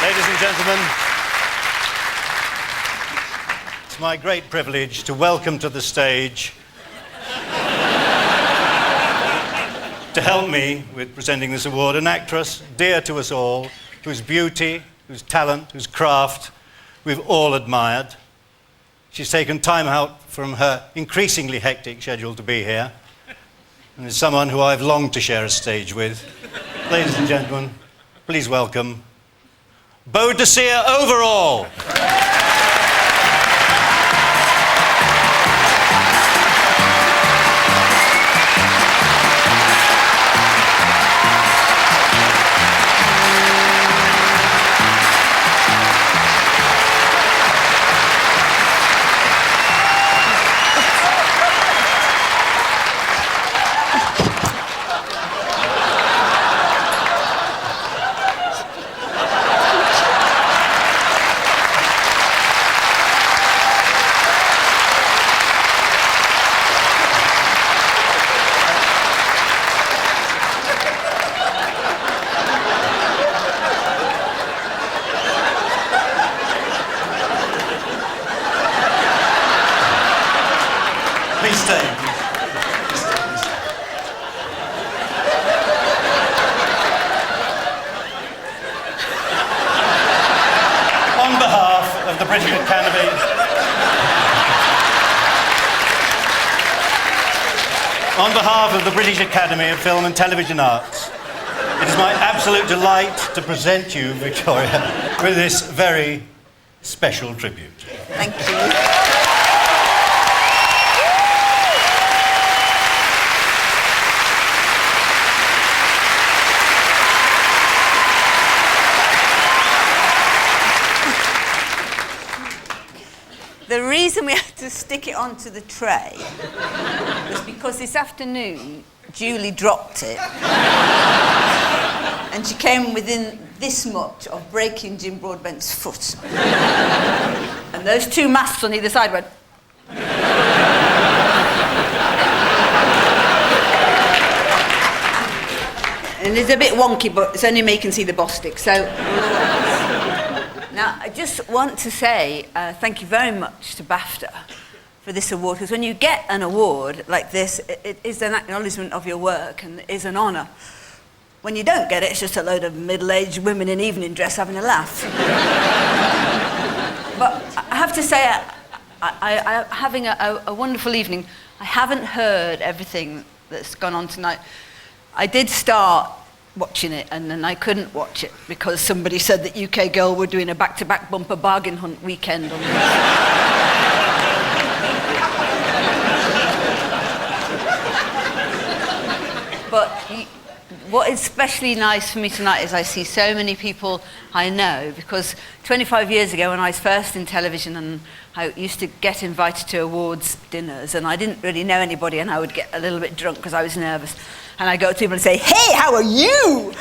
Ladies and gentlemen, it's my great privilege to welcome to the stage, to help me with presenting this award, an actress dear to us all, whose beauty, whose talent, whose craft we've all admired. She's taken time out from her increasingly hectic schedule to be here, and is someone who I've longed to share a stage with. Ladies and gentlemen, please welcome Boadicea Overall. Please stay. On behalf of the British Academy, of Film and Television Arts, it is my absolute delight to present you, Victoria, with this very special tribute. Thank you. The reason we had to stick it onto the tray was because this afternoon Julie dropped it and she came within this much of breaking Jim Broadbent's foot. And those two masks on either side went... And it's a bit wonky, but it's only me can see the boss stick, so... Now, I just want to say thank you very much to Bafta for this award, because when you get an award like this, it is an acknowledgement of your work and it is an honour. When you don't get it, it's just a load of middle-aged women in evening dress having a laugh. But I have to say, I'm having a wonderful evening. I haven't heard everything that's gone on tonight. I did start watching it, and then I couldn't watch it because somebody said that UK Girl were doing a back-to-back bumper bargain hunt weekend on this. But what is especially nice for me tonight is I see so many people I know, because 25 years ago when I was first in television and I used to get invited to awards dinners and I didn't really know anybody and I would get a little bit drunk because I was nervous. And I go to people and say, "Hey, how are you?"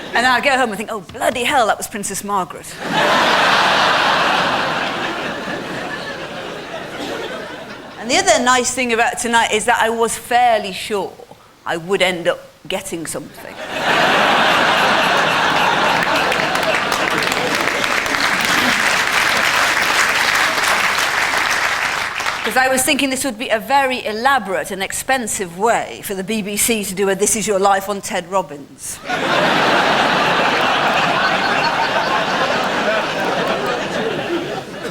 And then I go home and think, "Oh, bloody hell, that was Princess Margaret." And the other nice thing about tonight is that I was fairly sure I would end up getting something. Because I was thinking this would be a very elaborate and expensive way for the BBC to do a This Is Your Life on Ted Robbins.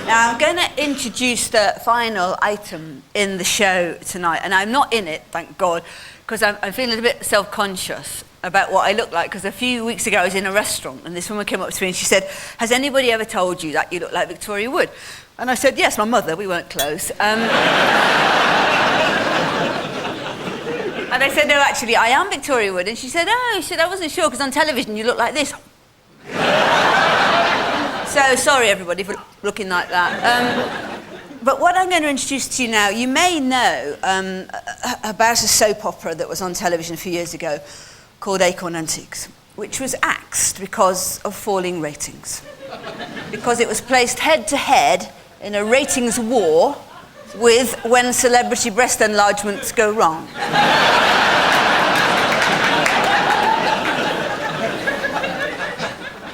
Now, I'm going to introduce the final item in the show tonight, and I'm not in it, thank God, because I'm feeling a bit self-conscious about what I look like, because a few weeks ago I was in a restaurant and this woman came up to me and she said, "Has anybody ever told you that you look like Victoria Wood?" And I said, "Yes, my mother, we weren't close." And I said, "No, actually, I am Victoria Wood." And she said, "Oh," she said, "I wasn't sure, because on television you look like this." So, sorry everybody for looking like that. But what I'm going to introduce to you now, you may know about a soap opera that was on television a few years ago called Acorn, which was axed because of falling ratings. Because it was placed head-to-head in a ratings war with When Celebrity Breast Enlargements Go Wrong.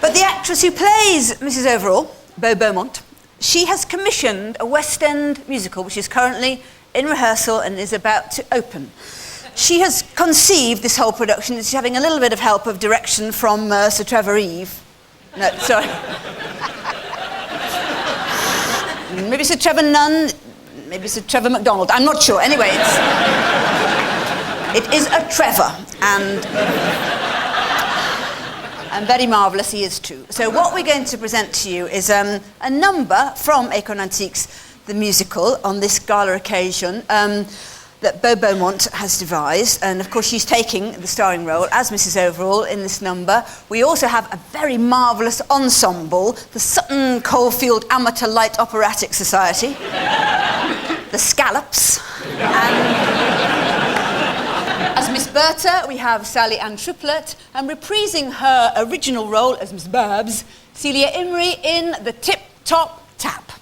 But the actress who plays Mrs. Overall, Beau Beaumont, she has commissioned a West End musical which is currently in rehearsal and is about to open. She has conceived this whole production. She's having a little bit of help of direction from Sir Trevor Eve. No, sorry. Maybe Sir Trevor Nunn, maybe Sir Trevor MacDonald. I'm not sure. Anyway, it is a Trevor, and very marvellous he is too. So what we're going to present to you is a number from Acorn Antiques, the musical, on this gala occasion that Beau Beaumont has devised. And of course she's taking the starring role as Mrs. Overall in this number. We also have a very marvellous ensemble, the Sutton Coldfield Amateur Light Operatic Society, the Scallops, and as Miss Berta, we have Sally Ann-Triplett, and reprising her original role as Miss Babs, Celia Imrie in the Tip Top Tap.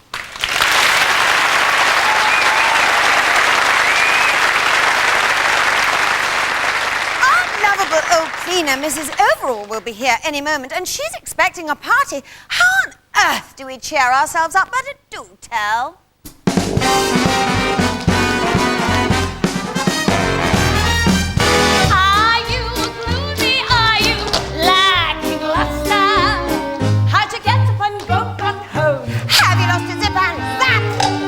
Our lovable old cleaner, Mrs. Overall, will be here any moment, and she's expecting a party. How on earth do we cheer ourselves up? But do tell. Have you lost a zip and that?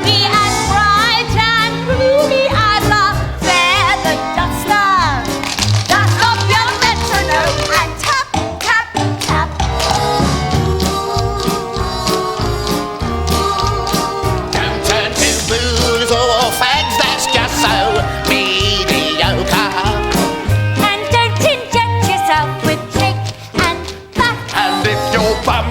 Me and bright and ruby and love, they're the duster. Dust up your metronome and tap, tap, tap. Don't turn to booze or fags, that's just so mediocre. And don't inject yourself with cake and back. And if your bum